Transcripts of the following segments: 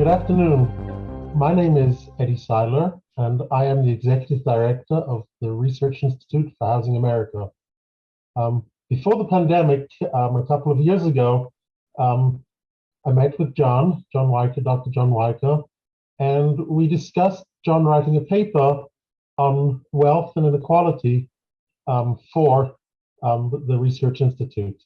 Good afternoon. My name is Eddie Seiler, and I am the Executive Director of the Research Institute for Housing America. Before the pandemic, a couple of years ago, I met with John Weicher, Dr. John Weicher, and we discussed John writing a paper on wealth and inequality for the Research Institute.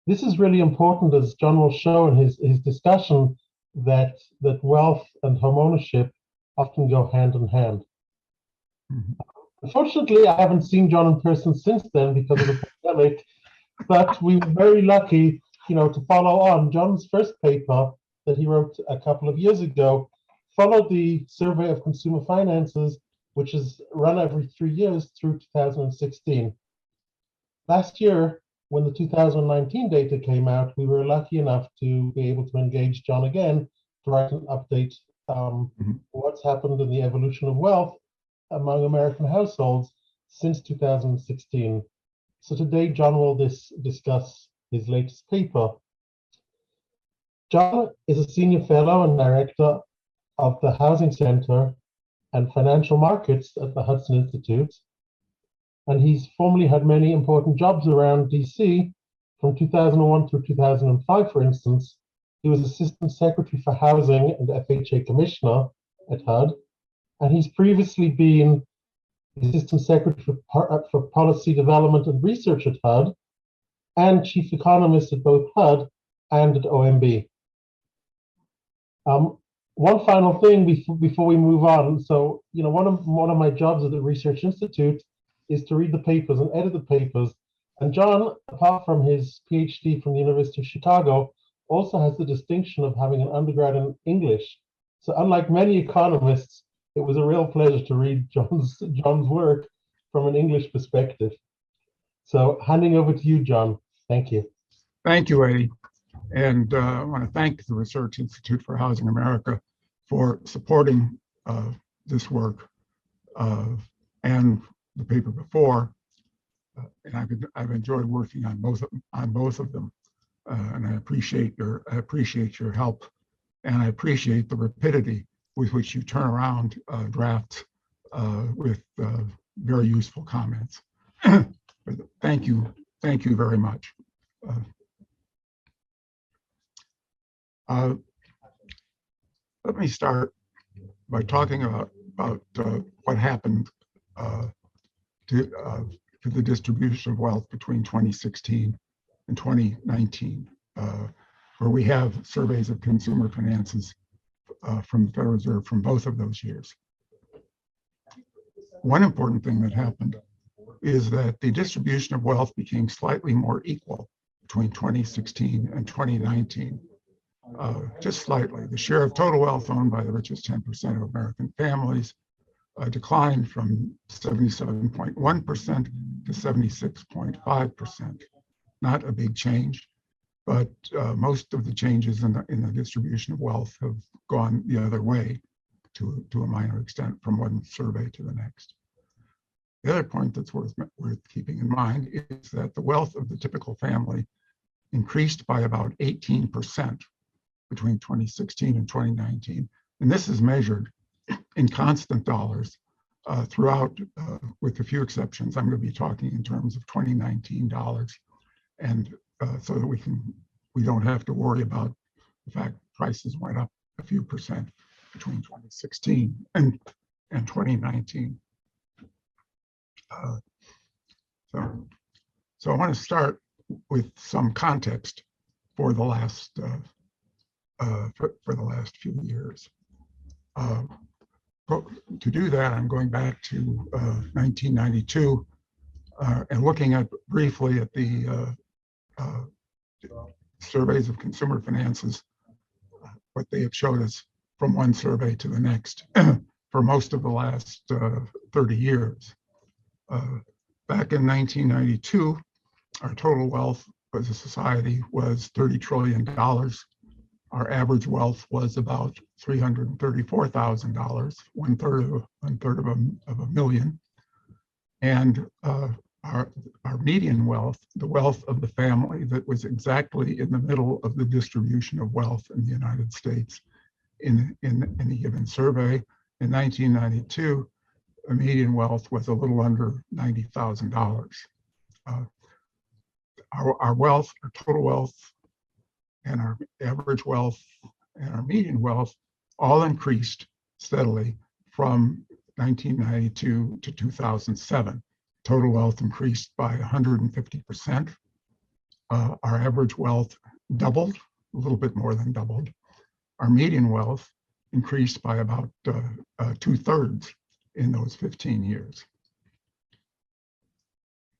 This is really important, as John will show in his discussion, that wealth and homeownership often go hand in hand. Mm-hmm. Unfortunately, I haven't seen John in person since then because of the pandemic, but we were very lucky, to follow on. John's first paper that he wrote a couple of years ago followed the Survey of Consumer Finances, which is run every 3 years through 2016. Last year, when the 2019 data came out, we were lucky enough to be able to engage John again to write an update what's happened in the evolution of wealth among American households since 2016. So today, John will discuss his latest paper. John is a Senior Fellow and Director of the Housing Center and Financial Markets at the Hudson Institute. And he's formerly had many important jobs around DC. From 2001 through 2005, for instance, he was Assistant Secretary for Housing and FHA Commissioner at HUD. And he's previously been Assistant Secretary for Policy Development and Research at HUD and Chief Economist at both HUD and at OMB. One final thing before we move on. So, one of my jobs at the Research Institute is to read the papers and edit the papers. And John, apart from his PhD from the University of Chicago, also has the distinction of having an undergrad in English. So unlike many economists, it was a real pleasure to read John's work from an English perspective. So handing over to you, John. Thank you. Thank you, Eddie. And I want to thank the Research Institute for Housing America for supporting this work and the paper before, and I've enjoyed working on both of them, and I appreciate your help, and I appreciate the rapidity with which you turn around drafts with very useful comments. Thank you very much. Let me start by talking about what happened to the distribution of wealth between 2016 and 2019, where we have surveys of consumer finances from the Federal Reserve from both of those years. One important thing that happened is that the distribution of wealth became slightly more equal between 2016 and 2019, just slightly. The share of total wealth owned by the richest 10% of American families declined from 77.1% to 76.5%. Not a big change, but most of the changes in the distribution of wealth have gone the other way to a minor extent from one survey to the next. The other point that's worth keeping in mind is that the wealth of the typical family increased by about 18% between 2016 and 2019. And this is measured in constant dollars throughout, with a few exceptions. I'm going to be talking in terms of 2019 dollars, and so that we don't have to worry about the fact prices went up a few percent between 2016 and 2019. So I want to start with some context for the last few years. To do that, I'm going back to 1992 and looking briefly at the surveys of consumer finances, what they have showed us from one survey to the next for most of the last 30 years. Back in 1992, our total wealth as a society was $30 trillion. Our average wealth was about $334,000, one third of a million. And our median wealth, the wealth of the family that was exactly in the middle of the distribution of wealth in the United States, in any given survey. In 1992, the median wealth was a little under $90,000. Our wealth, our total wealth, and our average wealth and our median wealth all increased steadily from 1992 to 2007. Total wealth increased by 150%. Our average wealth doubled, a little bit more than doubled. Our median wealth increased by about 2/3 in those 15 years.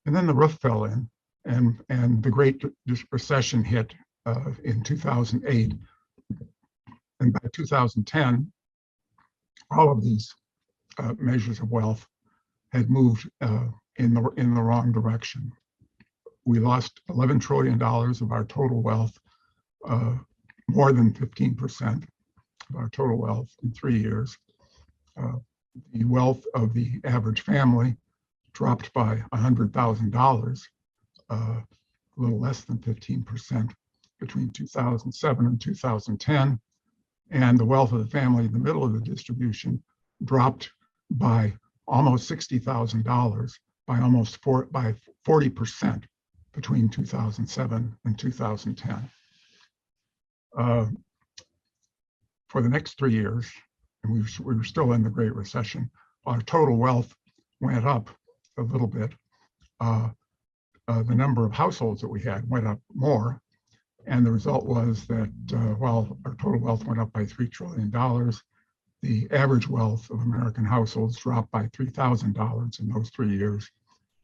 And then the roof fell in, and the Great Recession hit in 2008. And by 2010, all of these measures of wealth had moved in the wrong direction. We lost $11 trillion of our total wealth, more than 15% of our total wealth in 3 years. The wealth of the average family dropped by $100,000, a little less than 15% between 2007 and 2010. And the wealth of the family in the middle of the distribution dropped by almost $60,000, by 40% between 2007 and 2010. For the next 3 years, and we were still in the Great Recession, our total wealth went up a little bit. The number of households that we had went up more. And the result was that while our total wealth went up by $3 trillion, the average wealth of American households dropped by $3,000 in those 3 years.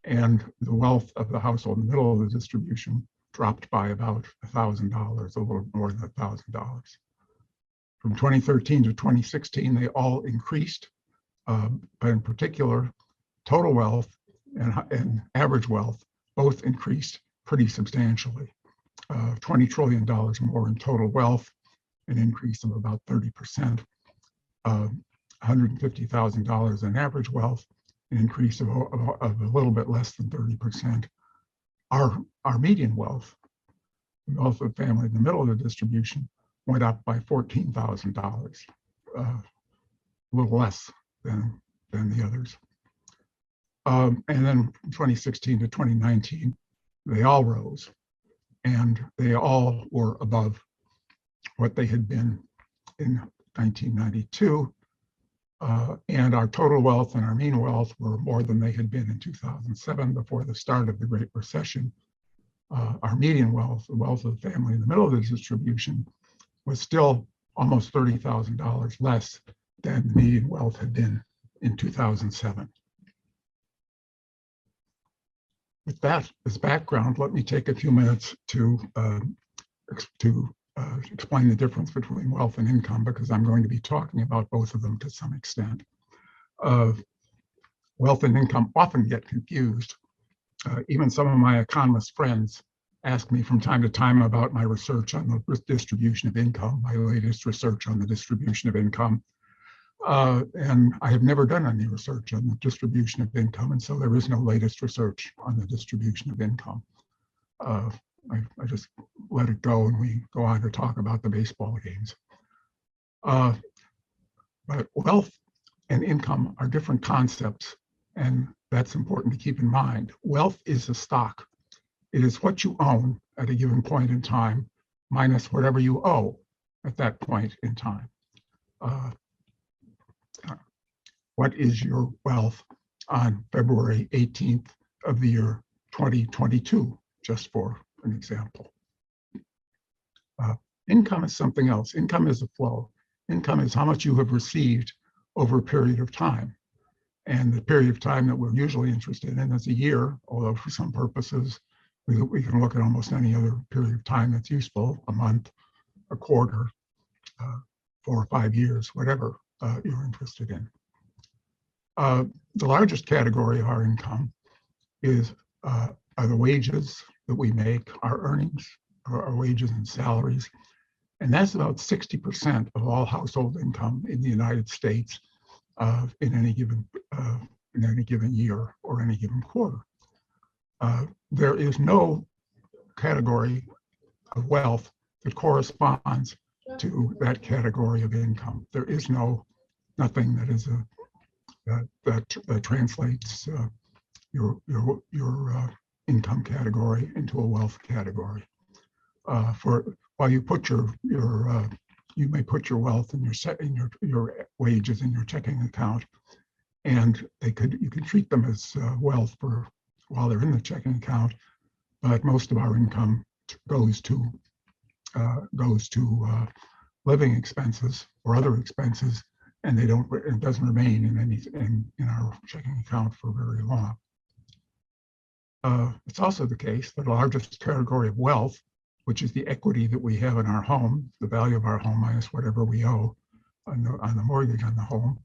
And the wealth of the household in the middle of the distribution dropped by about $1,000, a little more than $1,000. From 2013 to 2016, they all increased, but in particular, total wealth and average wealth both increased pretty substantially. $20 trillion more in total wealth, an increase of about 30%, $150,000 in average wealth, an increase of a little bit less than 30%. Our median wealth, the wealth of the family in the middle of the distribution, went up by $14,000, a little less than the others. And then from 2016 to 2019, they all rose, and they all were above what they had been in 1992. And our total wealth and our mean wealth were more than they had been in 2007 before the start of the Great Recession. Our median wealth, the wealth of the family in the middle of the distribution, was still almost $30,000 less than the median wealth had been in 2007. With that as background, let me take a few minutes to explain the difference between wealth and income, because I'm going to be talking about both of them to some extent. Wealth and income often get confused. Even some of my economist friends ask me from time to time about my research on the distribution of income, my latest research on the distribution of income. And I have never done any research on the distribution of income, and so there is no latest research on the distribution of income. I just let it go, and we go on to talk about the baseball games. But wealth and income are different concepts, and that's important to keep in mind. Wealth is a stock. It is what you own at a given point in time, minus whatever you owe at that point in time. What is your wealth on February 18th of the year 2022, just for an example? Income is something else. Income is a flow. Income is how much you have received over a period of time. And the period of time that we're usually interested in is a year, although for some purposes, we can look at almost any other period of time that's useful, a month, a quarter, 4 or 5 years, whatever you're interested in. The largest category of our income are the wages that we make, our earnings, our wages and salaries. And that's about 60% of all household income in the United States in any given year or any given quarter. There is no category of wealth that corresponds to that category of income. There is nothing that is that translates your income category into a wealth category. While you put you may put your wealth in your wages in your checking account, and you can treat them as wealth while they're in the checking account, but most of our income goes to living expenses or other expenses, and it doesn't remain in our checking account for very long. It's also the case that the largest category of wealth, which is the equity that we have in our home, the value of our home minus whatever we owe on the mortgage on the home,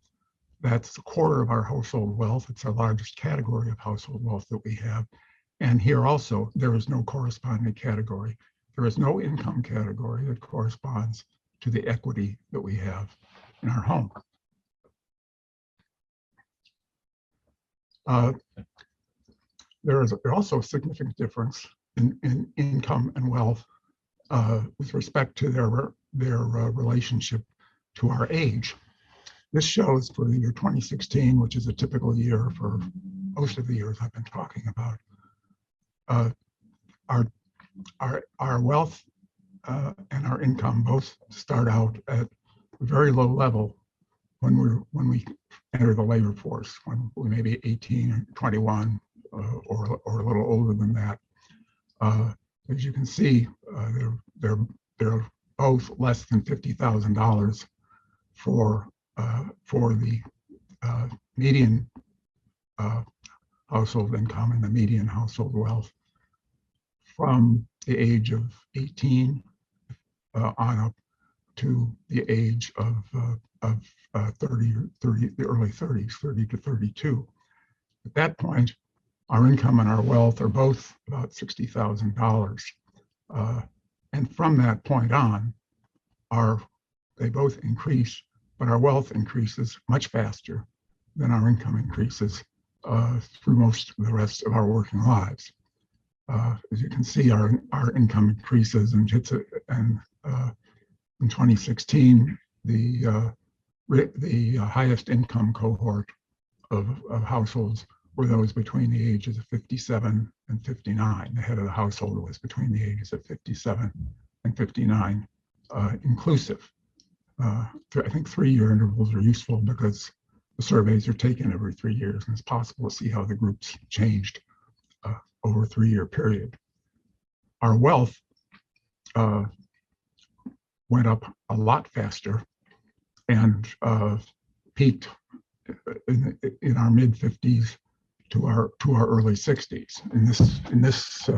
that's a quarter of our household wealth. It's our largest category of household wealth that we have. And here also, there is no corresponding category. There is no income category that corresponds to the equity that we have in our home. There is also a significant difference in income and wealth with respect to their relationship to our age. This shows for the year 2016, which is a typical year for most of the years I've been talking about. Our wealth and our income both start out at a very low level when we enter the labor force, when we may be 18 or 21 or a little older than that. As you can see, they're both less than $50,000 for the median household income and the median household wealth from the age of 18 on up to the age of 30, the early 30s, 30 to 32. At that point, our income and our wealth are both about $60,000. And from that point on, they both increase, but our wealth increases much faster than our income increases through most of the rest of our working lives. As you can see, our income increases, and in 2016, the highest income cohort of households were those between the ages of 57 and 59. The head of the household was between the ages of 57 and 59, inclusive. I think 3-year intervals are useful because the surveys are taken every 3 years, and it's possible to see how the groups changed over a 3-year period. Our wealth went up a lot faster and peaked in our mid 50s to our early 60s. In this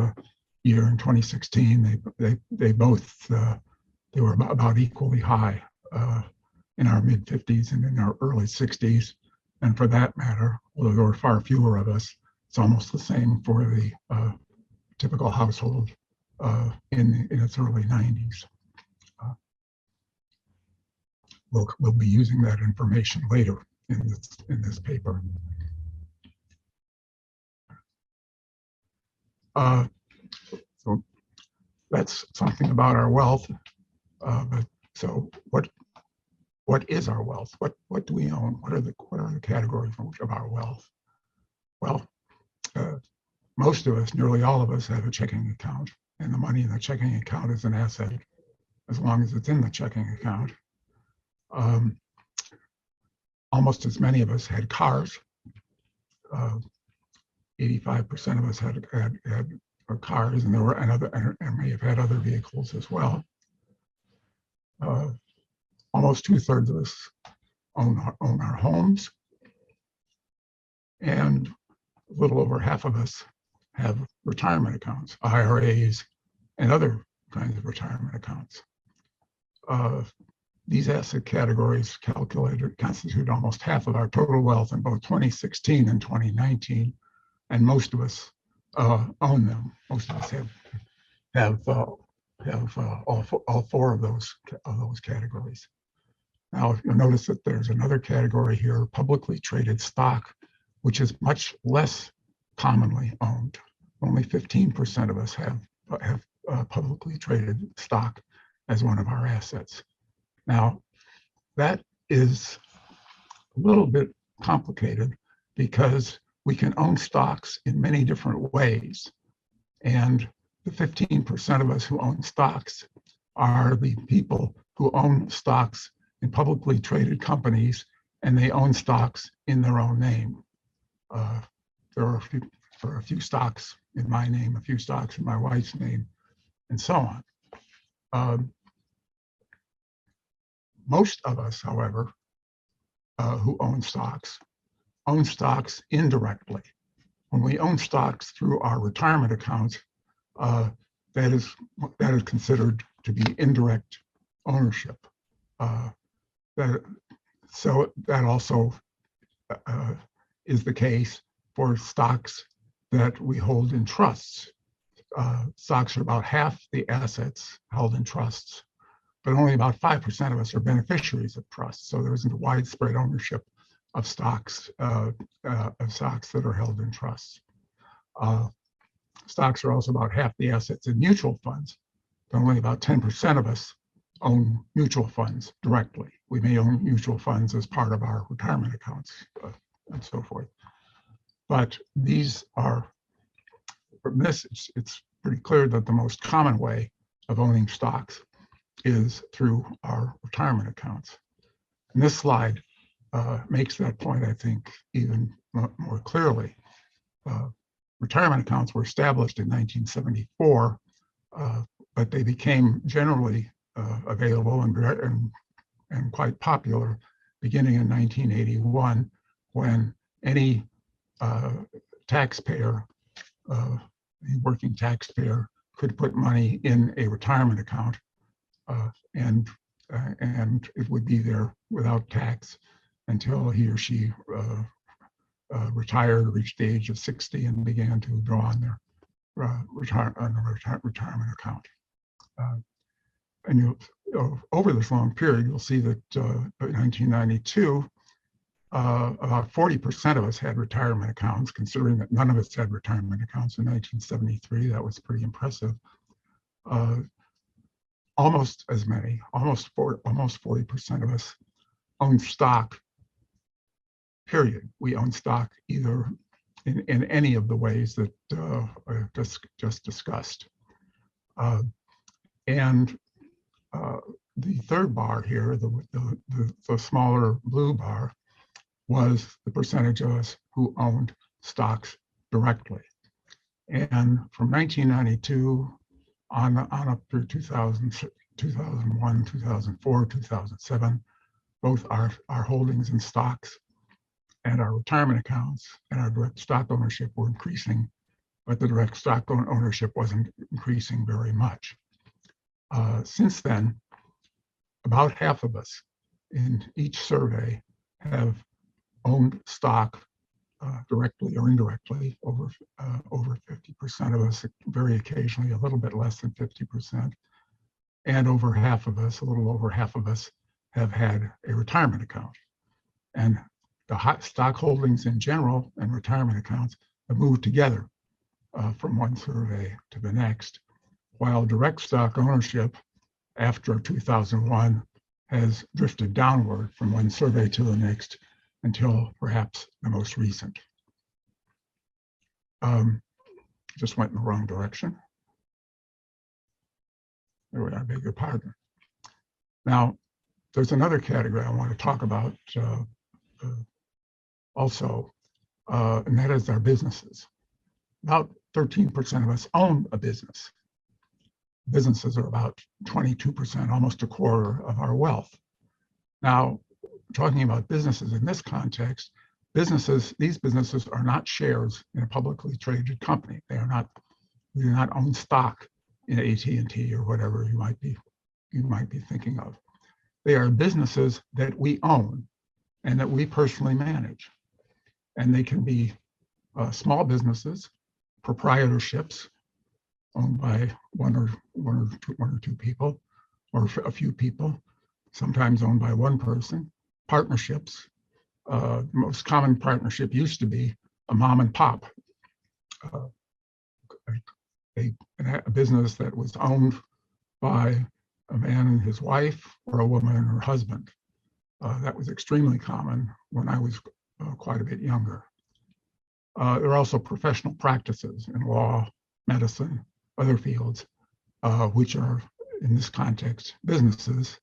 year, in 2016, they were about equally high in our mid 50s and in our early 60s. And for that matter, although there were far fewer of us, it's almost the same for the typical household in its early 90s. We'll be using that information later in this paper. So that's something about our wealth. So what is our wealth? What do we own? What are the categories of our wealth? Well, most of us, nearly all of us, have a checking account, and the money in the checking account is an asset as long as it's in the checking account. Almost as many of us had cars. 85% of us had cars, and and may have had other vehicles as well. Almost 2/3 of us own our homes, and a little over half of us have retirement accounts, IRAs, and other kinds of retirement accounts. These asset categories constitute almost half of our total wealth in both 2016 and 2019, and most of us own them. Most of us have all four of those categories. Now, you'll notice that there's another category here, publicly traded stock, which is much less commonly owned. Only 15% of us have publicly traded stock as one of our assets. Now, that is a little bit complicated because we can own stocks in many different ways. And the 15% of us who own stocks are the people who own stocks in publicly traded companies, and they own stocks in their own name. There are a few stocks in my name, a few stocks in my wife's name, and so on. Most of us, however, who own stocks indirectly. When we own stocks through our retirement accounts, that is considered to be indirect ownership. So that also is the case for stocks that we hold in trusts. Stocks are about half the assets held in trusts, but only about 5% of us are beneficiaries of trusts. So there isn't a widespread ownership of stocks that are held in trusts. Stocks are also about half the assets in mutual funds, but only about 10% of us own mutual funds directly. We may own mutual funds as part of our retirement accounts and so forth. But these are, from this, it's pretty clear that the most common way of owning stocks is through our retirement accounts. And this slide makes that point, I think, even more clearly. Retirement accounts were established in 1974, but they became generally available and quite popular beginning in 1981, when any taxpayer, working taxpayer, could put money in a retirement account, and it would be there without tax until he or she retired, reached the age of 60, and began to draw on their retirement account. And over this long period, you'll see that in 1992, about 40% of us had retirement accounts, considering that none of us had retirement accounts in 1973. That was pretty impressive. Almost as many, almost 40% of us own stock, period. We own stock either in any of the ways that I just discussed. And the third bar here, the smaller blue bar, was the percentage of us who owned stocks directly. And from 1992 on up through 2000, 2001, 2004, 2007, both our holdings in stocks and our retirement accounts and our direct stock ownership were increasing, but the direct stock ownership wasn't increasing very much. Since then, about half of us in each survey have owned stock directly or indirectly, over 50% of us, very occasionally a little bit less than 50%, and over half of us, a little over half of us, have had a retirement account. And the stock holdings in general and retirement accounts have moved together from one survey to the next, while direct stock ownership after 2001 has drifted downward from one survey to the next until perhaps the most recent. Just went in the wrong direction. There we are, beg your pardon. Now, there's another category I want to talk about also, and that is our businesses. About 13% of us own a business. Businesses are about 22%, almost a quarter of our wealth. Now, talking about businesses in this context, these businesses are not shares in a publicly traded company. We do not own stock in AT&T or whatever you might be thinking of. They are businesses that we own and that we personally manage. And they can be small businesses, proprietorships owned by one or two people, or a few people, sometimes owned by one person. Partnerships. The most common partnership used to be a mom and pop, a business that was owned by a man and his wife, or a woman and her husband. That was extremely common when I was quite a bit younger. There are also professional practices in law, medicine, other fields, which are, in this context, businesses,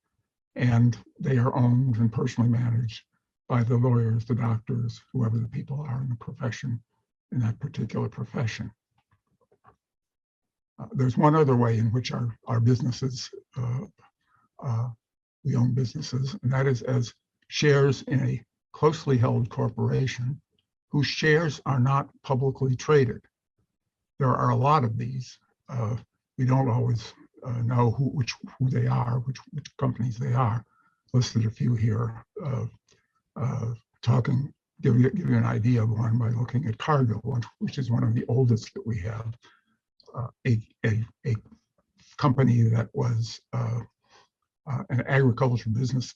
and they are owned and personally managed by the lawyers, the doctors, whoever the people are in the profession, in that particular profession. There's one other way in which our businesses, we own businesses, and that is as shares in a closely held corporation whose shares are not publicly traded. There are a lot of these. We don't always know who they are, which companies they are. Listed a few here. Give you an idea of one by looking at Cargill, which is one of the oldest that we have. A company that was an agribusiness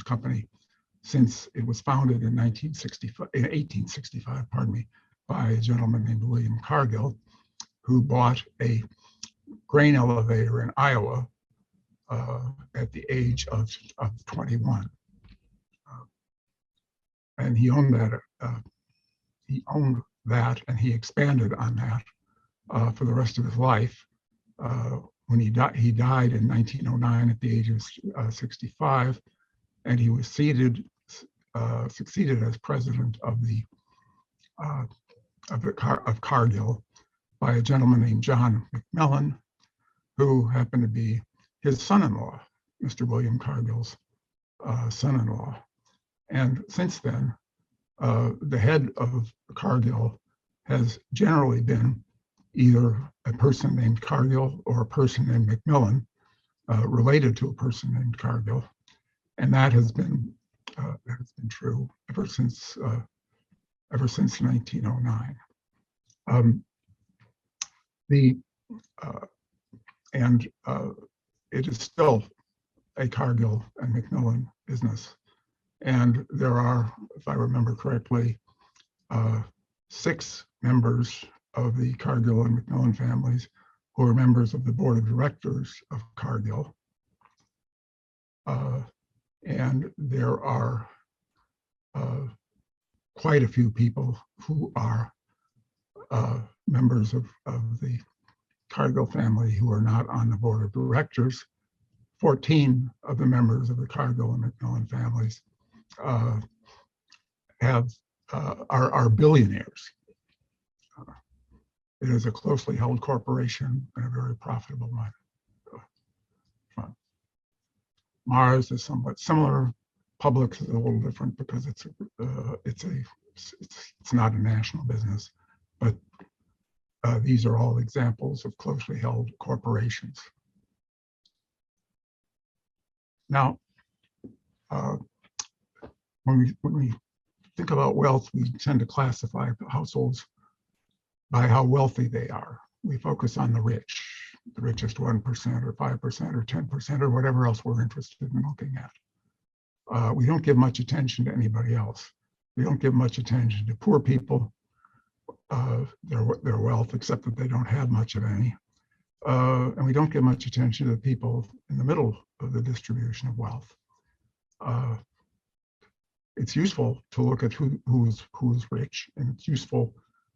company since it was founded in 1865, pardon me, by a gentleman named William Cargill, who bought a grain elevator in Iowa at the age of 21. And he owned that, and he expanded on that for the rest of his life. When he died in 1909 at the age of 65, and he was succeeded as president of Cargill by a gentleman named John McMillan, who happened to be his son-in-law, Mr. William Cargill's son-in-law. And since then, the head of Cargill has generally been either a person named Cargill or a person named McMillan, related to a person named Cargill, and that has been true ever since 1909. It is still a Cargill and McMillan business. And there are, if I remember correctly, 6 members of the Cargill and McMillan families who are members of the board of directors of Cargill. And there are quite a few people who are members of the Cargill family who are not on the board of directors. 14 of the members of the Cargill and McMillan families are billionaires. It is a closely held corporation and a very profitable one. Mars is somewhat similar. Publix is a little different because it's not a national business, but these are all examples of closely held corporations. Now, when we think about wealth, we tend to classify households by how wealthy they are. We focus on the richest 1% or 5% or 10% or whatever else we're interested in looking at. We don't give much attention to anybody else. We don't give much attention to poor people, their wealth, except that they don't have much of any. And we don't give much attention to the people in the middle of the distribution of wealth. It's useful to look at who is rich, and it's useful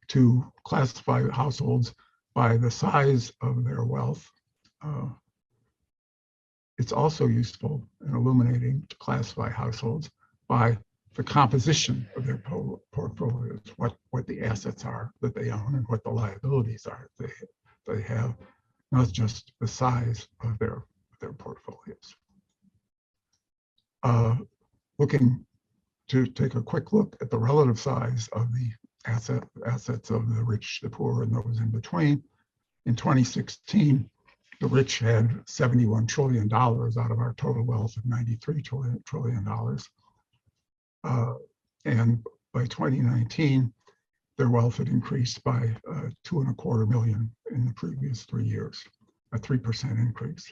to classify households by the size of their wealth. It's also useful and illuminating to classify households by the composition of their portfolios, what the assets are that they own and what the liabilities are that they have, not just the size of their portfolios. Looking to take a quick look at the relative size of the assets of the rich, the poor, and those in between. In 2016, the rich had $71 trillion out of our total wealth of $93 trillion. And by 2019, their wealth had increased by 2.25 million in the previous 3 years, a 3% increase.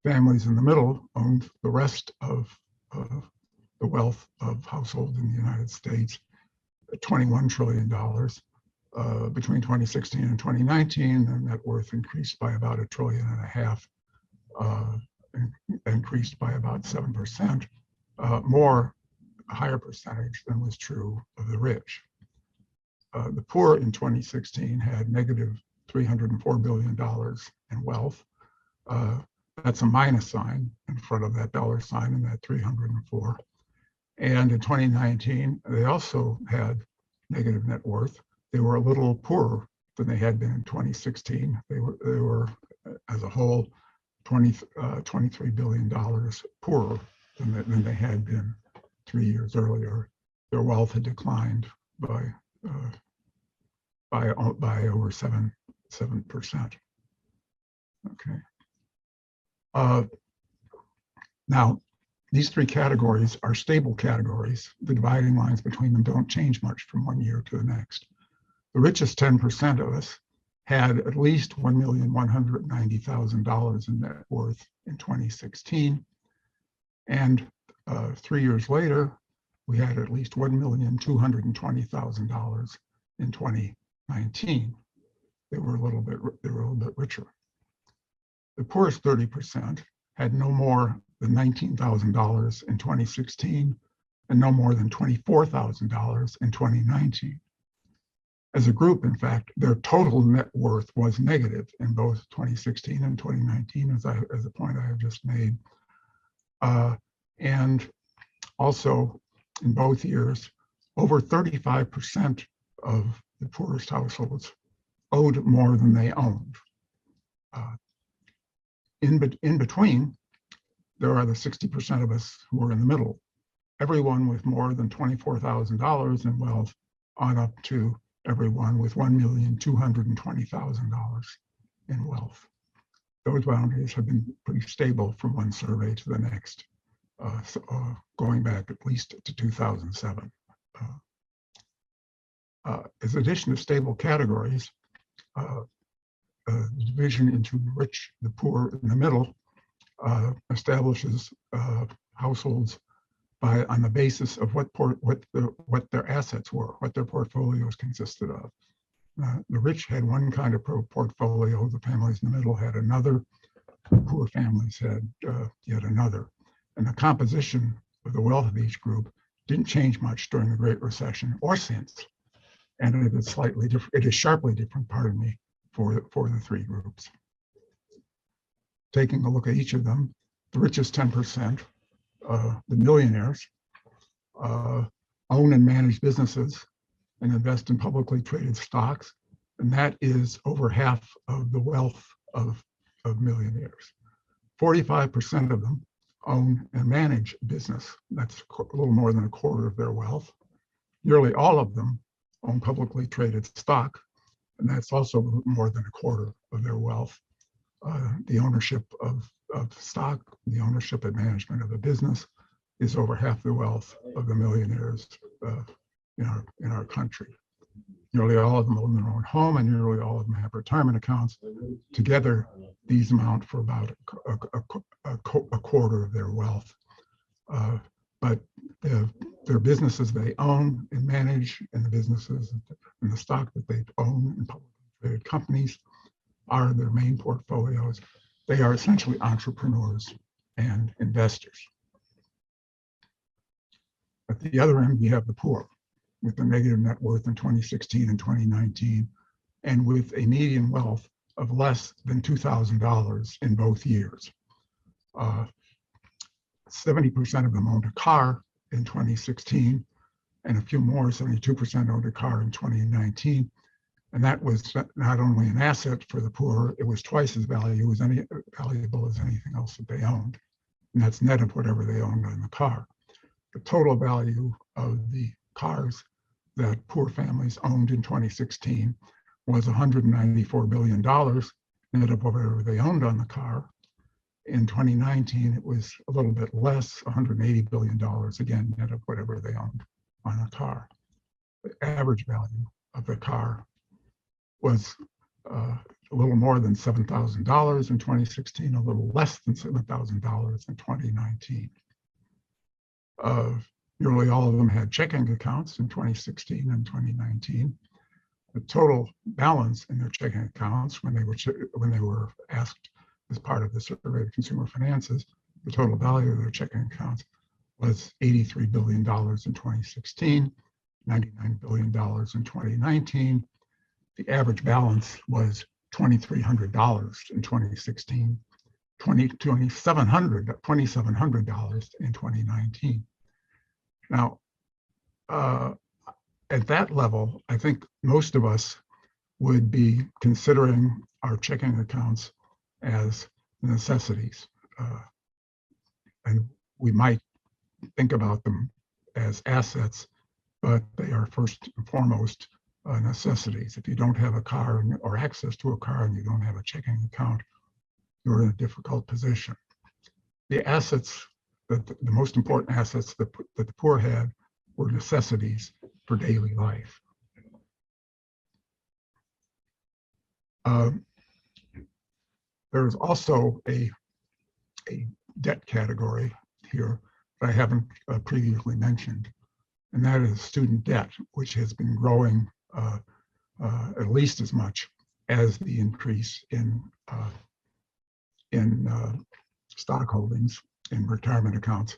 Families in the middle owned the rest of the wealth of households in the United States, $21 trillion. between 2016 and 2019, the net worth increased by about $1.5 trillion, increased by about 7%, more, a higher percentage than was true of the rich. The poor in 2016 had negative $304 billion in wealth. That's a minus sign in front of that dollar sign and that 304. And in 2019, they also had negative net worth. They were a little poorer than they had been in 2016. They were as a whole, $23 billion poorer than they had been 3 years earlier. Their wealth had declined by over 7%. Okay. Now, these three categories are stable categories. The dividing lines between them don't change much from one year to the next. The richest 10% of us had at least $1,190,000 in net worth in 2016. And 3 years later, we had at least $1,220,000 in 2019. They were a little bit richer. The poorest 30% had no more than $19,000 in 2016 and no more than $24,000 in 2019. As a group, in fact, their total net worth was negative in both 2016 and 2019, as a point I have just made. And also, in both years, over 35% of the poorest households owed more than they owned. In between, there are the 60% of us who are in the middle. Everyone with more than $24,000 in wealth on up to everyone with $1,220,000 in wealth. Those boundaries have been pretty stable from one survey to the next, going back at least to 2007. As addition to stable categories, the division into rich, the poor, and the middle establishes households on the basis of what their assets were, what their portfolios consisted of. The rich had one kind of portfolio, the families in the middle had another, the poor families had yet another. And the composition of the wealth of each group didn't change much during the Great Recession or since. And it is slightly different, it is sharply different, pardon me, for the three groups. Taking a look at each of them, the richest 10%, the millionaires, own and manage businesses and invest in publicly traded stocks. And that is over half of the wealth of millionaires. 45% of them own and manage business. That's a little more than a quarter of their wealth. Nearly all of them own publicly traded stock, and that's also more than a quarter of their wealth. The ownership of stock, the ownership and management of a business is over half the wealth of the millionaires in our country. Nearly all of them own their own home, and nearly all of them have retirement accounts. Together, these amount for about a quarter of their wealth. But their businesses they own and manage, and the businesses and the stock that they own in publicly traded companies are their main portfolios. They are essentially entrepreneurs and investors. At the other end, we have the poor, with the negative net worth in 2016 and 2019, and with a median wealth of less than $2,000 in both years. 70% of them owned a car in 2016, and a few more, 72% owned a car in 2019. And that was not only an asset for the poor, it was twice as valuable as anything else that they owned. And that's net of whatever they owned in the car. The total value of the cars that poor families owned in 2016 was $194 billion, net of whatever they owned on the car. In 2019, it was a little bit less, $180 billion, again, net of whatever they owned on a car. The average value of the car was a little more than $7,000 in 2016, a little less than $7,000 in 2019. Nearly all of them had checking accounts in 2016 and 2019. the total balance in their checking accounts when they were asked as part of the survey of consumer finances, the total value of their checking accounts was $83 billion in 2016, $99 billion in 2019. The average balance was $2,300 in 2016, $2,700 in 2019. Now, at that level, I think most of us would be considering our checking accounts as necessities. And we might think about them as assets, but they are first and foremost necessities. If you don't have a car or access to a car and you don't have a checking account, you're in a difficult position. The assets, the most important assets that the poor had were necessities for daily life. There is also a debt category here that I haven't previously mentioned, and that is student debt, which has been growing at least as much as the increase in stock holdings in retirement accounts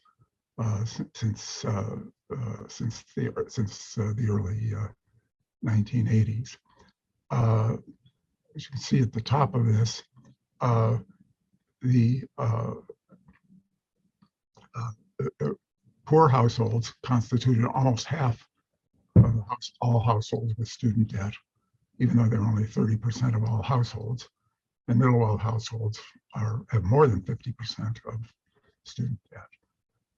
since the early 1980s. As you can see at the top of this, the poor households constituted almost half of all households with student debt, even though they're only 30% of all households. And middle-wealth households have more than 50% of student debt.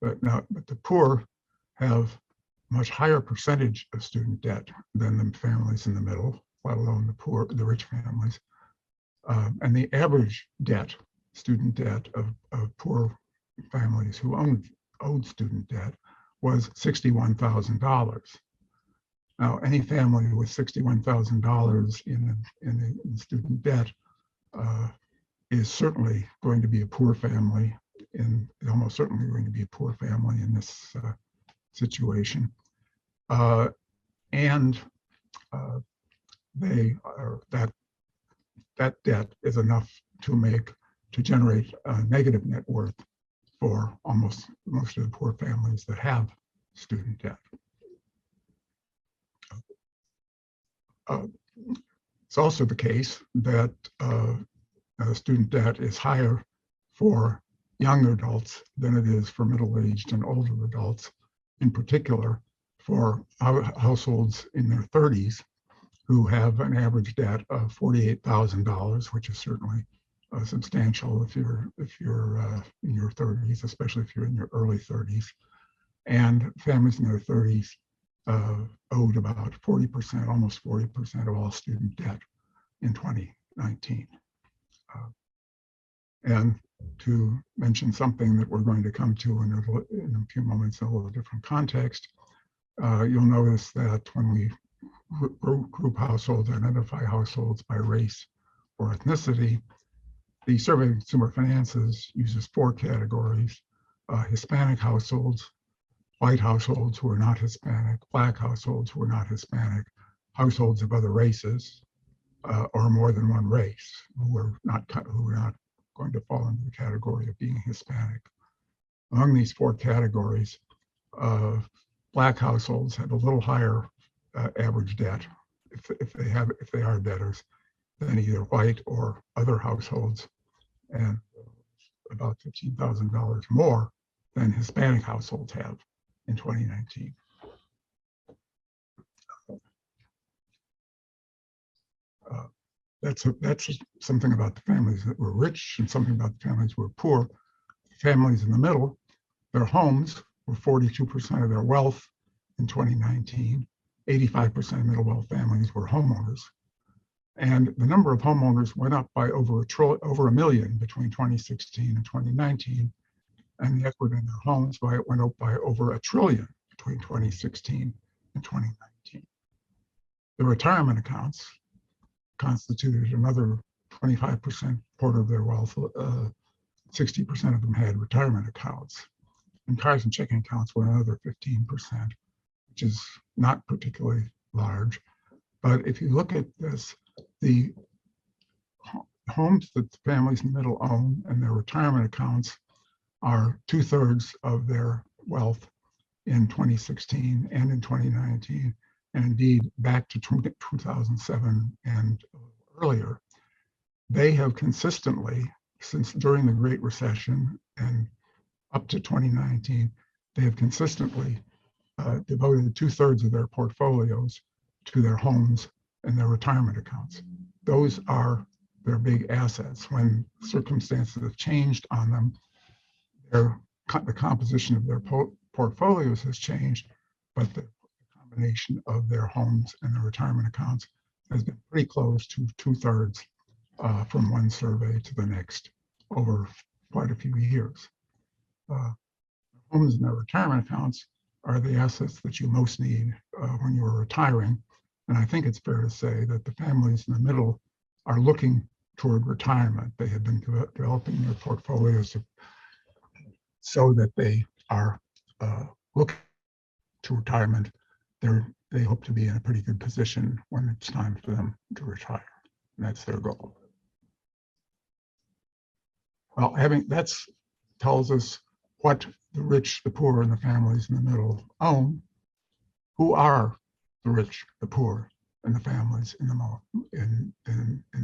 But the poor have much higher percentage of student debt than the families in the middle, let alone the rich families. And the average debt, student debt of poor families who owed student debt was $61,000. Now, any family with $61,000 in student debt is certainly going to be a poor family, and almost certainly going to be a poor family in this situation. That debt is enough to generate a negative net worth for most of the poor families that have student debt. It's also the case that student debt is higher for younger adults than it is for middle-aged and older adults, in particular for households in their 30s who have an average debt of $48,000, which is certainly substantial if you're in your 30s, especially if you're in your early 30s. And families in their 30s owed about 40%, almost 40% of all student debt in 2019. And to mention something that we're going to come to in a few moments in a little different context, you'll notice that when we group households, identify households by race or ethnicity, the Survey of Consumer Finances uses 4 categories: Hispanic households, white households who are not Hispanic, Black households who are not Hispanic, households of other races, or more than one race who are not going to fall into the category of being Hispanic. Among these 4 categories, Black households have a little higher average debt, if they are debtors, than either white or other households, and about $15,000 more than Hispanic households have in 2019. That's something about the families that were rich and something about the families who were poor. Families in the middle, their homes were 42% of their wealth in 2019. 85% of middle wealth families were homeowners. And the number of homeowners went up by over a million between 2016 and 2019. And the equity in their homes went up by over $1 trillion between 2016 and 2019. The retirement accounts constituted another 25% part of their wealth. 60% of them had retirement accounts. And cars and checking accounts were another 15%, which is not particularly large. But if you look at this, the homes that the families in the middle own and their retirement accounts are 2/3 of their wealth in 2016 and in 2019, and indeed back to 2007 and earlier. They have consistently, since during the Great Recession and up to 2019, they have consistently devoted 2/3 of their portfolios to their homes and their retirement accounts. Those are their big assets. When circumstances have changed on them, the composition of their portfolios has changed, but the combination of their homes and their retirement accounts has been pretty close to 2/3 from one survey to the next over quite a few years. Homes and their retirement accounts are the assets that you most need when you are retiring. And I think it's fair to say that the families in the middle are looking toward retirement. They have been developing their portfolios so that they are looking to retirement. They hope to be in a pretty good position when it's time for them to retire. And that's their goal. Well, that tells us what the rich, the poor, and the families in the middle own. Who are the rich, the poor, and the families in the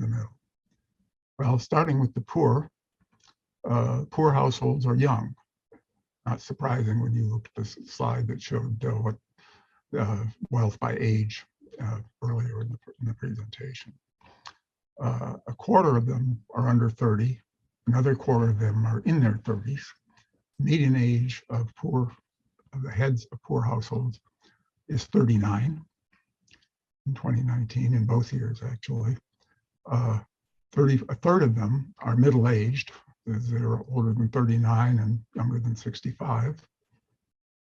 middle? Well, starting with the poor, poor households are young. Not surprising when you look at this slide that showed what wealth by age earlier in the presentation. A quarter of them are under 30. Another quarter of them are in their 30s. Median age of the heads of poor households is 39 in 2019, in both years actually. A third of them are middle-aged. They're older than 39 and younger than 65.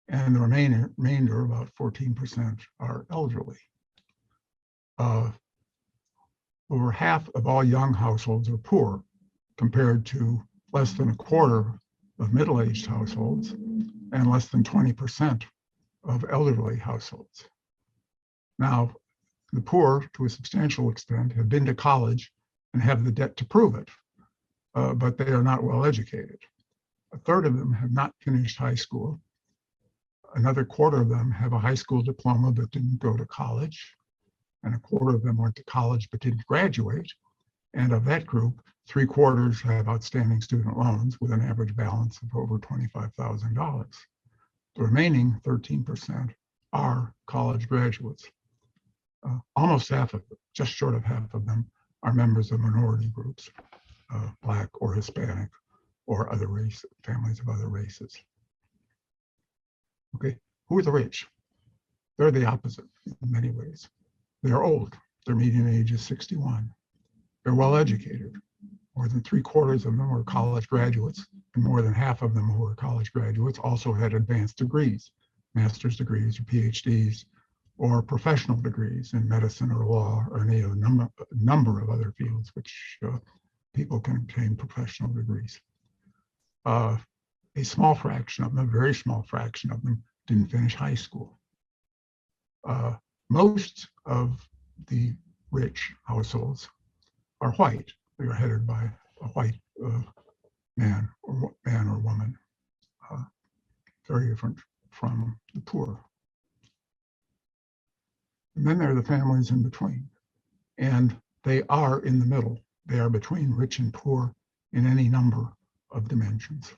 And the remainder, about 14%, are elderly. Over half of all young households are poor, compared to less than a quarter of middle-aged households and less than 20% of elderly households. Now, the poor, to a substantial extent, have been to college and have the debt to prove it, but they are not well educated. A third of them have not finished high school. Another quarter of them have a high school diploma but didn't go to college. And a quarter of them went to college but didn't graduate. And of that group, 3/4 have outstanding student loans with an average balance of over $25,000. The remaining 13% are college graduates. Almost half of them, just short of half of them, are members of minority groups, Black or Hispanic or other races, families of other races. Okay, who are the rich? They're the opposite in many ways. They're old. Their median age is 61. They're well educated. More than 3/4 of them were college graduates, and more than half of them who were college graduates also had advanced degrees, master's degrees or PhDs, or professional degrees in medicine or law or any of a number of other fields which people can obtain professional degrees. A small fraction of them, a very small fraction of them, didn't finish high school. Most of the rich households are white. They are headed by a white man or woman, very different from the poor. And then there are the families in between, and they are in the middle. They are between rich and poor in any number of dimensions.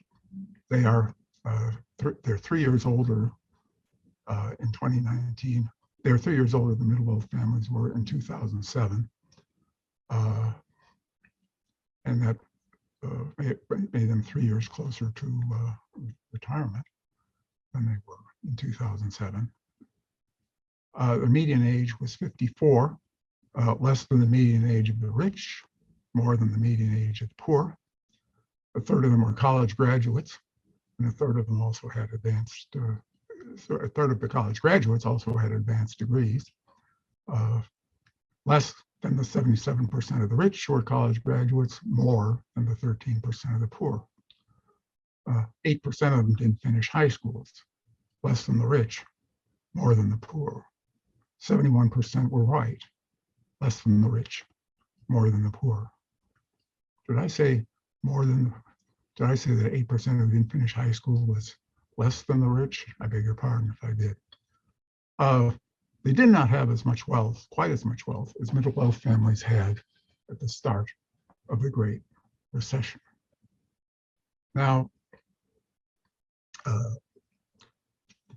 They are they're 3 years older in 2019. They're 3 years older than middle wealth families were in 2007. And that made them 3 years closer to retirement than they were in 2007. The median age was 54, less than the median age of the rich, more than the median age of the poor. A third of them were college graduates, and a third of them also had advanced, a third of the college graduates also had advanced degrees. Less than the 77% of the rich who were college graduates, more than the 13% of the poor. 8% of them didn't finish high schools, less than the rich, more than the poor. 71% were white, less than the rich, more than the poor. Did I say more than, did I say that 8% of the finish high school was less than the rich? I beg your pardon if I did. They did not have as much wealth, quite as much wealth as middle wealth families had at the start of the Great Recession. Now,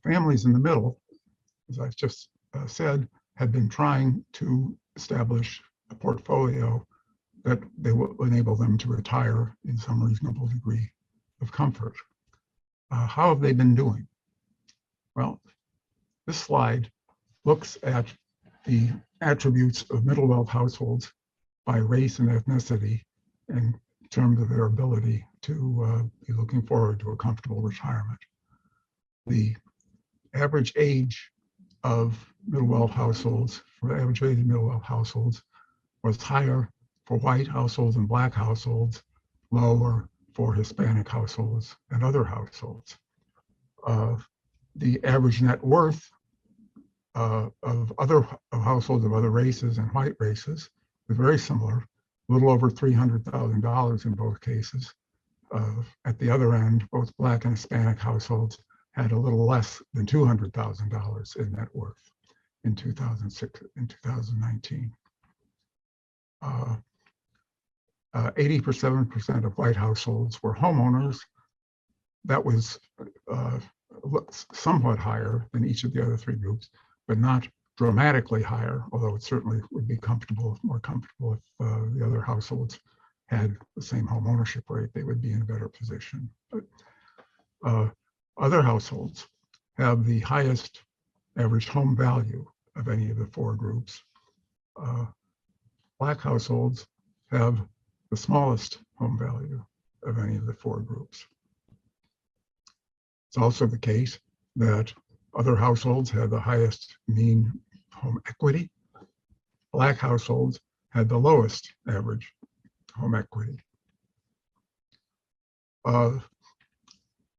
families in the middle, as I just said, had been trying to establish a portfolio that they will enable them to retire in some reasonable degree of comfort. How have they been doing? Well, this slide looks at the attributes of middle wealth households by race and ethnicity in terms of their ability to be looking forward to a comfortable retirement. The average age of middle wealth households, for average age of middle wealth households, was higher for white households and black households, lower for Hispanic households and other households. The average net worth of households of other races and white races was very similar, a little over $300,000 in both cases. At the other end, both black and Hispanic households had a little less than $200,000 in net worth in 2006 and 2019. 87% of white households were homeowners. That was somewhat higher than each of the other three groups, but not dramatically higher, although it certainly would be more comfortable if the other households had the same home ownership rate. They would be in a better position. But, other households have the highest average home value of any of the four groups. Black households have the smallest home value of any of the four groups. It's also the case that other households have the highest mean home equity. Black households had the lowest average home equity.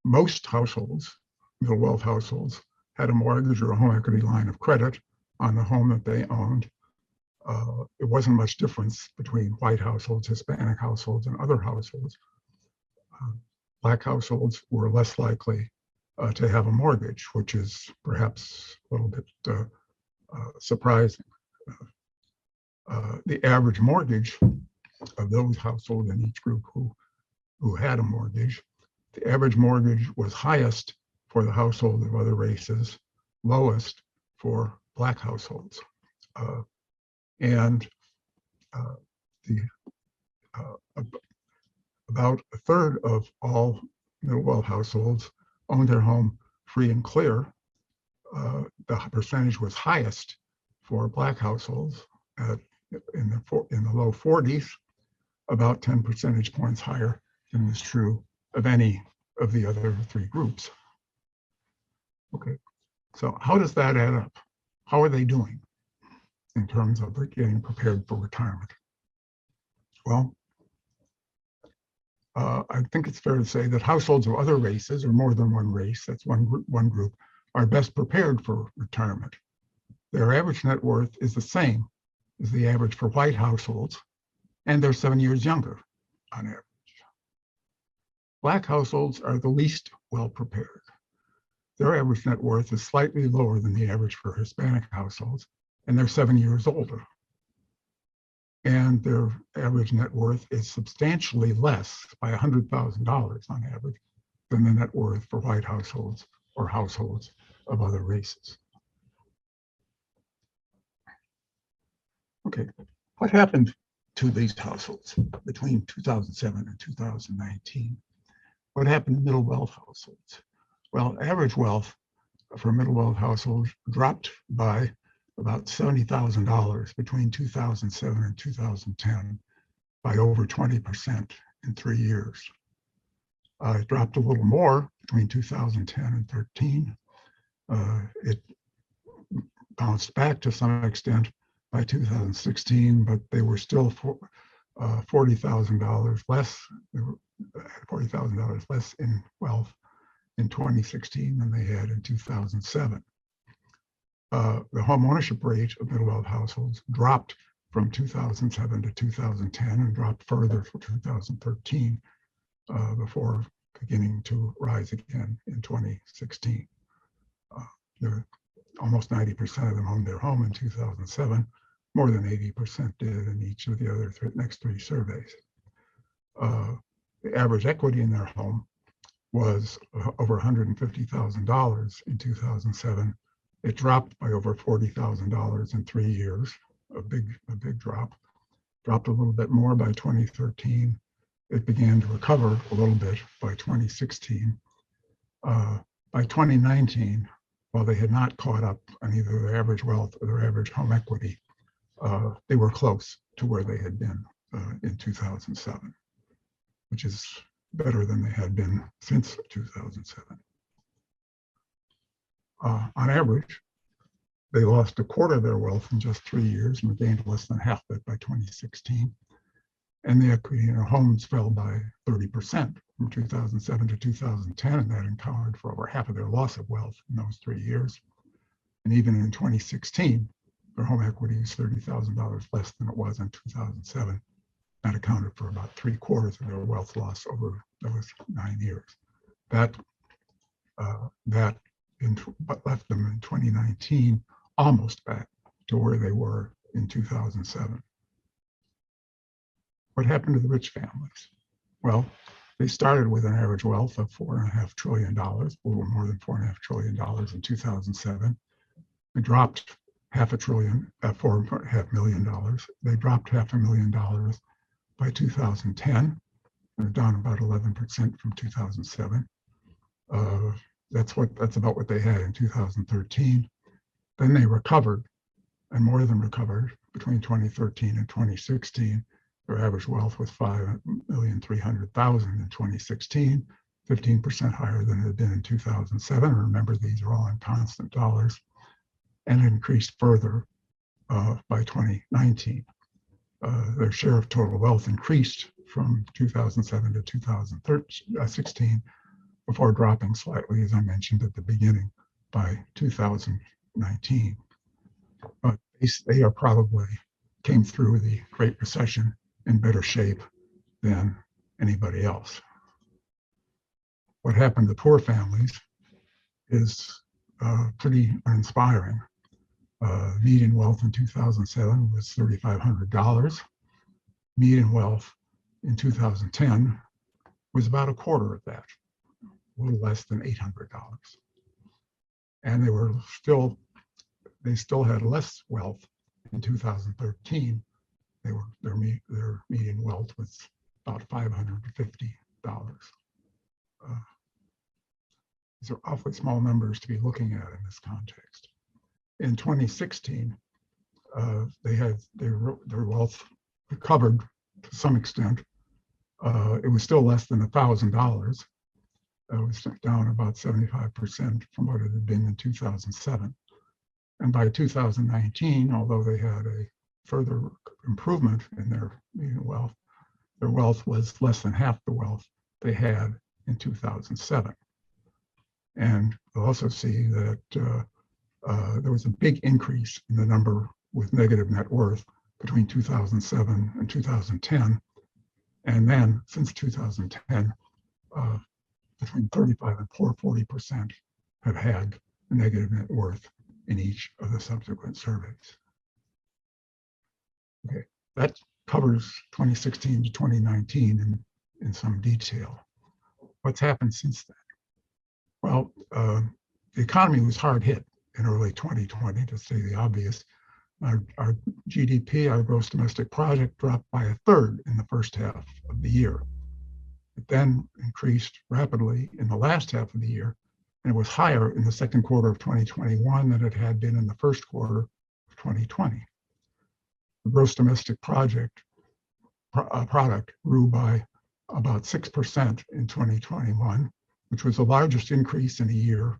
Most households, middle wealth households, had a mortgage or a home equity line of credit on the home that they owned. It wasn't much difference between white households, Hispanic households, and other households. Black households were less likely to have a mortgage, which is perhaps a little bit surprising. The average mortgage of those households in each group who had a mortgage, the average mortgage was highest for the household of other races, lowest for Black households. About a third of all middle wealth households owned their home free and clear. The percentage was highest for Black households in the low 40s, about 10 percentage points higher than was true of any of the other three groups. Okay, so how does that add up? How are they doing in terms of getting prepared for retirement? Well, I think it's fair to say that households of other races, or more than one race, that's one group, are best prepared for retirement. Their average net worth is the same as the average for white households, and they're 7 years younger on average. Black households are the least well prepared. Their average net worth is slightly lower than the average for Hispanic households, and they're 7 years older. And their average net worth is substantially less by $100,000 on average than the net worth for white households or households of other races. Okay, what happened to these households between 2007 and 2019? What happened to middle wealth households? Well, average wealth for middle wealth households dropped by about $70,000 between 2007 and 2010, by over 20% in 3 years. It dropped a little more between 2010 and 13. It bounced back to some extent by 2016, but they were still $40,000 less. They were $40,000 less in wealth in 2016 than they had in 2007. The home ownership rate of middle wealth households dropped from 2007 to 2010 and dropped further for 2013 before beginning to rise again in 2016. Almost 90% of them owned their home in 2007. More than 80% did in each of the other next three surveys. The average equity in their home was over $150,000 in 2007. It dropped by over $40,000 in 3 years, a big drop. Dropped a little bit more by 2013. It began to recover a little bit by 2016. By 2019, while they had not caught up on either their average wealth or their average home equity, they were close to where they had been in 2007, which is better than they had been since 2007. On average, they lost a quarter of their wealth in just 3 years and gained less than half of it by 2016. And the equity in their homes fell by 30% from 2007 to 2010, and that accounted for over half of their loss of wealth in those 3 years. And even in 2016, their home equity is $30,000 less than it was in 2007. That accounted for about 3/4 of their wealth loss over those 9 years. That left them in 2019 almost back to where they were in 2007. What happened to the rich families? Well, they started with an average wealth of $4.5 trillion, a little more than $4.5 trillion in 2007. They dropped $4.5 million. They dropped $500,000 by 2010. They're down about 11% from 2007. That's about what they had in 2013. Then they recovered, and more than recovered, between 2013 and 2016. Their average wealth was $5,300,000 in 2016, 15% higher than it had been in 2007. Remember, these are all in constant dollars, and increased further by 2019. Their share of total wealth increased from 2007 to 2016 before dropping slightly, as I mentioned at the beginning, by 2019. But they are probably came through the Great Recession in better shape than anybody else. What happened to poor families is pretty uninspiring. Median wealth in 2007 was $3,500. Median wealth in 2010 was about a quarter of that, a little less than $800. And they still had less wealth in 2013. Their median wealth was about $550. These are awfully small numbers to be looking at in this context. In 2016, their wealth recovered to some extent. It was still less than $1,000. It was down about 75% from what it had been in 2007. And by 2019, although they had a further improvement in their median wealth, their wealth was less than half the wealth they had in 2007. And we'll also see that there was a big increase in the number with negative net worth between 2007 and 2010. And then since 2010, between 35 and 40% have had a negative net worth in each of the subsequent surveys. Okay, that covers 2016 to 2019 in some detail. What's happened since then? Well, the economy was hard hit in early 2020, to say the obvious. Our GDP, our gross domestic product, dropped by 1/3 in the first half of the year. It then increased rapidly in the last half of the year, and it was higher in the second quarter of 2021 than it had been in the first quarter of 2020. The gross domestic product grew by about 6% in 2021, which was the largest increase in a year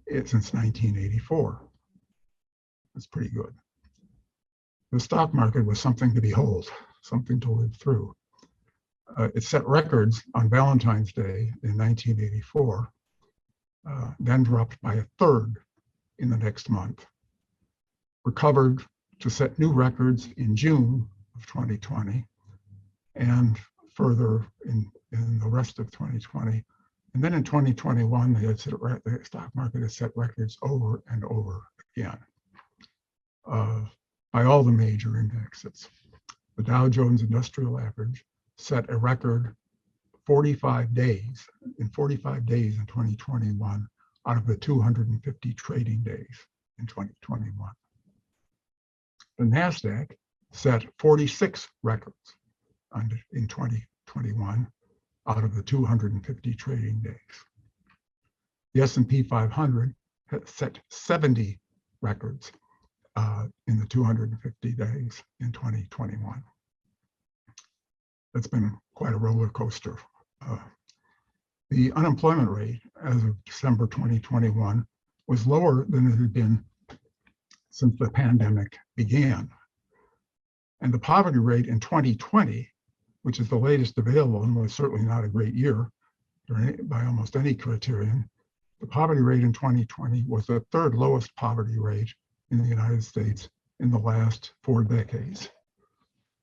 since 1984. That's pretty good. The stock market was something to behold, something to live through. It set records on Valentine's Day in 1984, then dropped by 1/3 in the next month, recovered to set new records in June of 2020 and further in the rest of 2020. And then in 2021, the stock market has set records over and over again by all the major indexes. The Dow Jones Industrial Average set a record 45 days in 2021 out of the 250 trading days in 2021. The NASDAQ set 46 records in 2021 out of the 250 trading days. The S&P 500 has set 70 records in the 250 days in 2021. That's been quite a roller coaster. The unemployment rate as of December 2021 was lower than it had been since the pandemic began. And the poverty rate in 2020, which is the latest available and was certainly not a great year by almost any criterion, the poverty rate in 2020 was the third lowest poverty rate in the United States in the last 4 decades.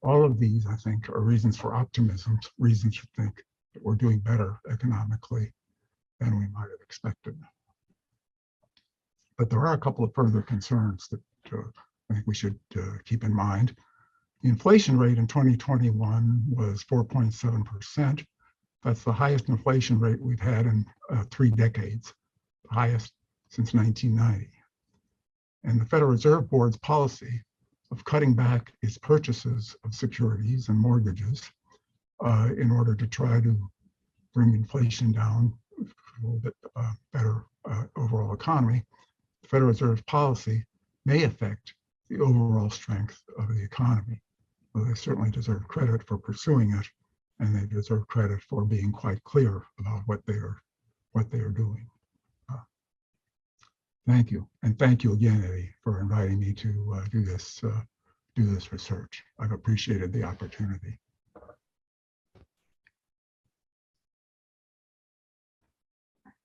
All of these, I think, are reasons for optimism, reasons to think that we're doing better economically than we might have expected. But there are a couple of further concerns that I think we should keep in mind. The inflation rate in 2021 was 4.7%. That's the highest inflation rate we've had in 3 decades, the highest since 1990. And the Federal Reserve Board's policy of cutting back its purchases of securities and mortgages in order to try to bring inflation down for a little bit better overall economy, the Federal Reserve's policy may affect the overall strength of the economy. Well, they certainly deserve credit for pursuing it, and they deserve credit for being quite clear about what they are doing. Thank you, and thank you again, Eddie, for inviting me to do this research. I've appreciated the opportunity.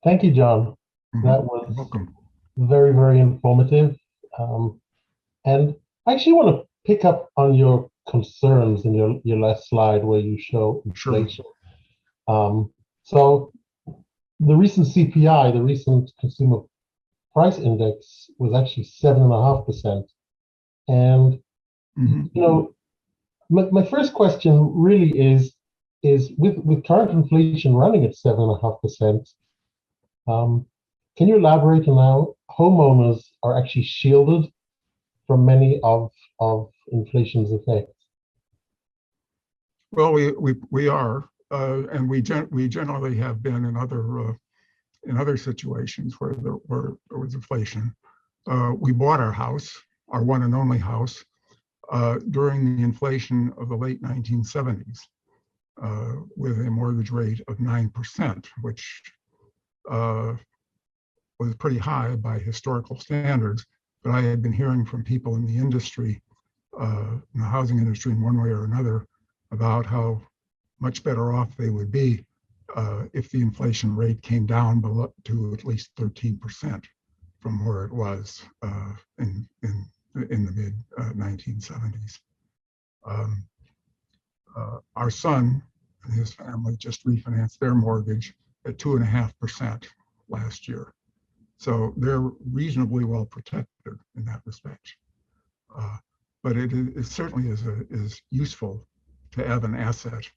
Thank you, John. That was welcome. Very, very informative. And I actually want to pick up on your concerns in your last slide where you show inflation. Sure. So the recent CPI, the recent Consumer Price Index, was actually 7.5%. And you know, my first question really is with current inflation running at 7.5%, can you elaborate on how homeowners are actually shielded from many of inflation's effects? Well, we are, and we generally have been in other situations where there was inflation. We bought our house, our one and only house, during the inflation of the late 1970s, with a mortgage rate of 9%, which was pretty high by historical standards. But I had been hearing from people in the industry, in the housing industry in one way or another, about how much better off they would be if the inflation rate came down below to at least 13% from where it was in the mid 1970s. Our son and his family just refinanced their mortgage at 2.5% last year. So they're reasonably well protected in that respect. But it certainly is useful to have an asset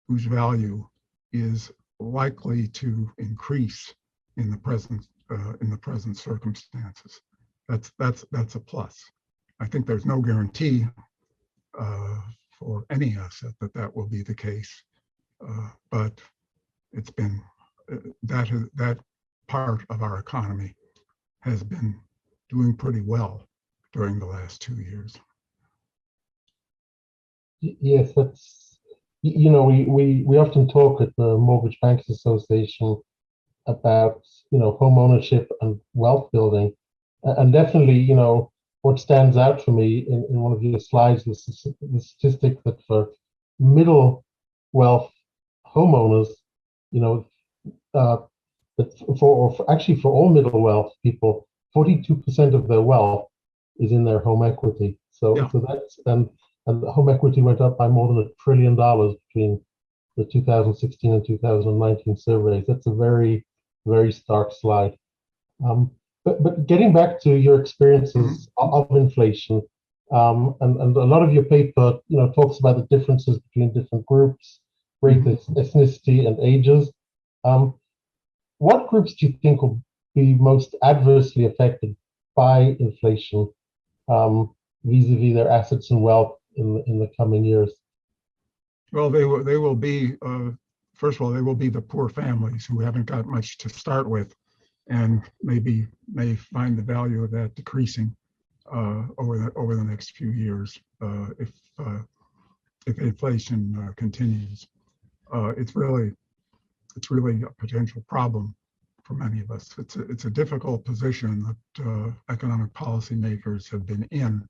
whose value is likely to increase in the present circumstances. That's a plus. I think there's no guarantee for any asset that will be the case, but it's been that part of our economy has been doing pretty well during the last 2 years. Yes, that's, you know, we often talk at the Mortgage Bankers Association about, you know, home ownership and wealth building, and definitely, you know, what stands out for me in one of your slides was the statistic that for middle wealth homeowners, you know, that actually for all middle wealth people, 42% of their wealth is in their home equity. Yeah. So that's and the home equity went up by more than $1 trillion between the 2016 and 2019 surveys. That's a very, very stark slide. But getting back to your experiences of inflation, and a lot of your paper, talks about the differences between different groups, race, ethnicity, and ages. What groups do you think will be most adversely affected by inflation, vis-a-vis their assets and wealth in the coming years? Well, they will be, first of all, they will be the poor families who haven't got much to start with, and may find the value of that decreasing over the next few years if inflation continues. It's really a potential problem for many of us. It's a difficult position that economic policymakers have been in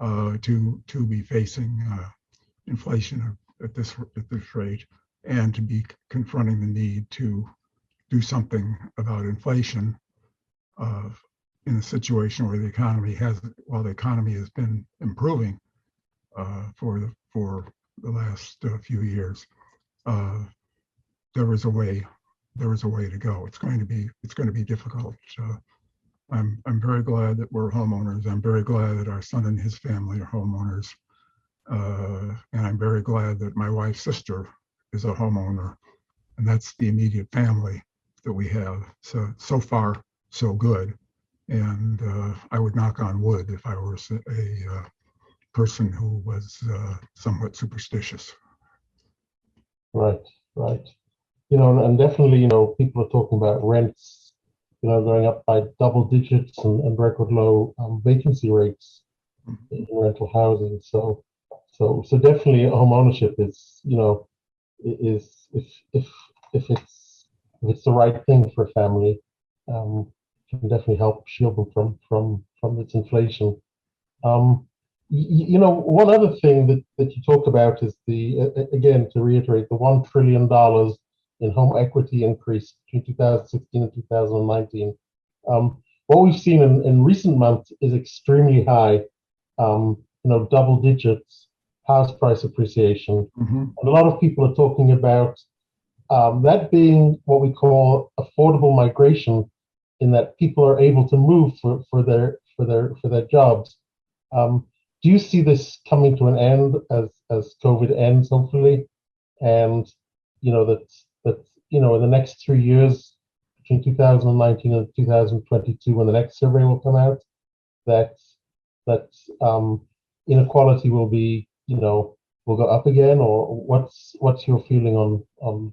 to be facing inflation at this rate, and to be confronting the need to do something about inflation in a situation where the economy has been improving for the last few years. There is a way to go. It's going to be difficult. I'm very glad that we're homeowners. I'm very glad that our son and his family are homeowners. And I'm very glad that my wife's sister is a homeowner, and that's the immediate family that we have. So far, so good. And I would knock on wood if I were a person who was somewhat superstitious. Right. And definitely, people are talking about rents, going up by double digits and record low vacancy rates in rental housing. So definitely home ownership is, is if it's the right thing for a family, can definitely help shield them from its inflation. One other thing that you talk about is again, to reiterate, the $1 trillion in home equity increase between 2016 and 2019. What we've seen in recent months is extremely high, double digits house price appreciation. And a lot of people are talking about that being what we call affordable migration, in that people are able to move for their jobs. Do you see this coming to an end as COVID ends, hopefully, and that in the next 3 years, between 2019 and 2022, when the next survey will come out, that inequality will be will go up again, or what's your feeling on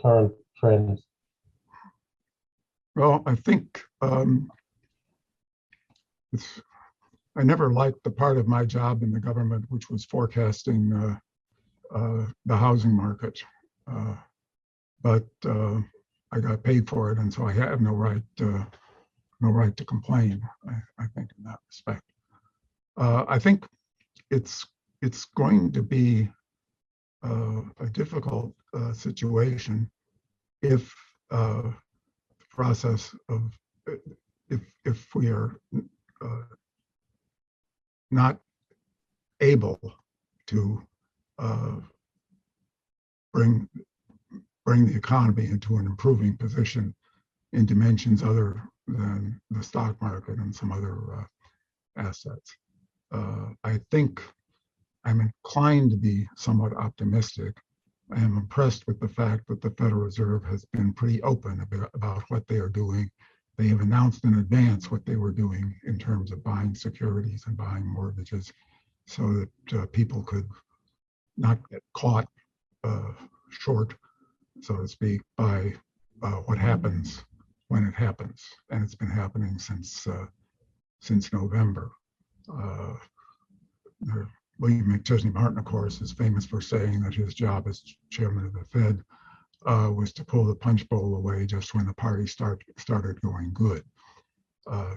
current trends? Well, I think I never liked the part of my job in the government which was forecasting the housing market, but I got paid for it, and so I have no right to complain. I think in that respect, I think it's going to be a difficult situation if the process of if we are not able to bring the economy into an improving position in dimensions other than the stock market and some other assets. I think I'm inclined to be somewhat optimistic. I am impressed with the fact that the Federal Reserve has been pretty open about what they are doing. They have announced in advance what they were doing in terms of buying securities and buying mortgages, so that people could not get caught short, so to speak, by what happens when it happens. And it's been happening since November. William McChesney Martin, of course, is famous for saying that his job as chairman of the Fed was to pull the punch bowl away just when the party started going good.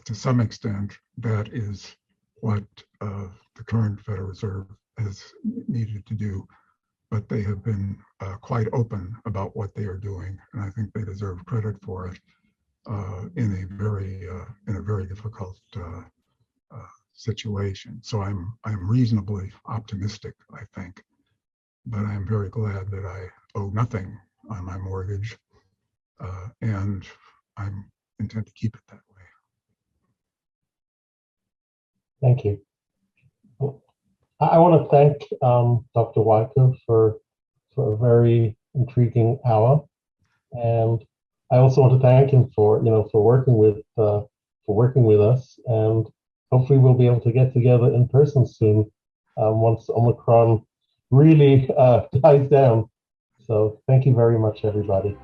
To some extent, that is what the current Federal Reserve has needed to do, but they have been quite open about what they are doing, and I think they deserve credit for it in a very difficult situation. So I'm reasonably optimistic, I think. But I'm very glad that I owe nothing on my mortgage, and I intend to keep it that way. Thank you. I want to thank Dr. Weicher for a very intriguing hour, and I also want to thank him for working with us, and hopefully we'll be able to get together in person soon once Omicron really dies down. So thank you very much, everybody.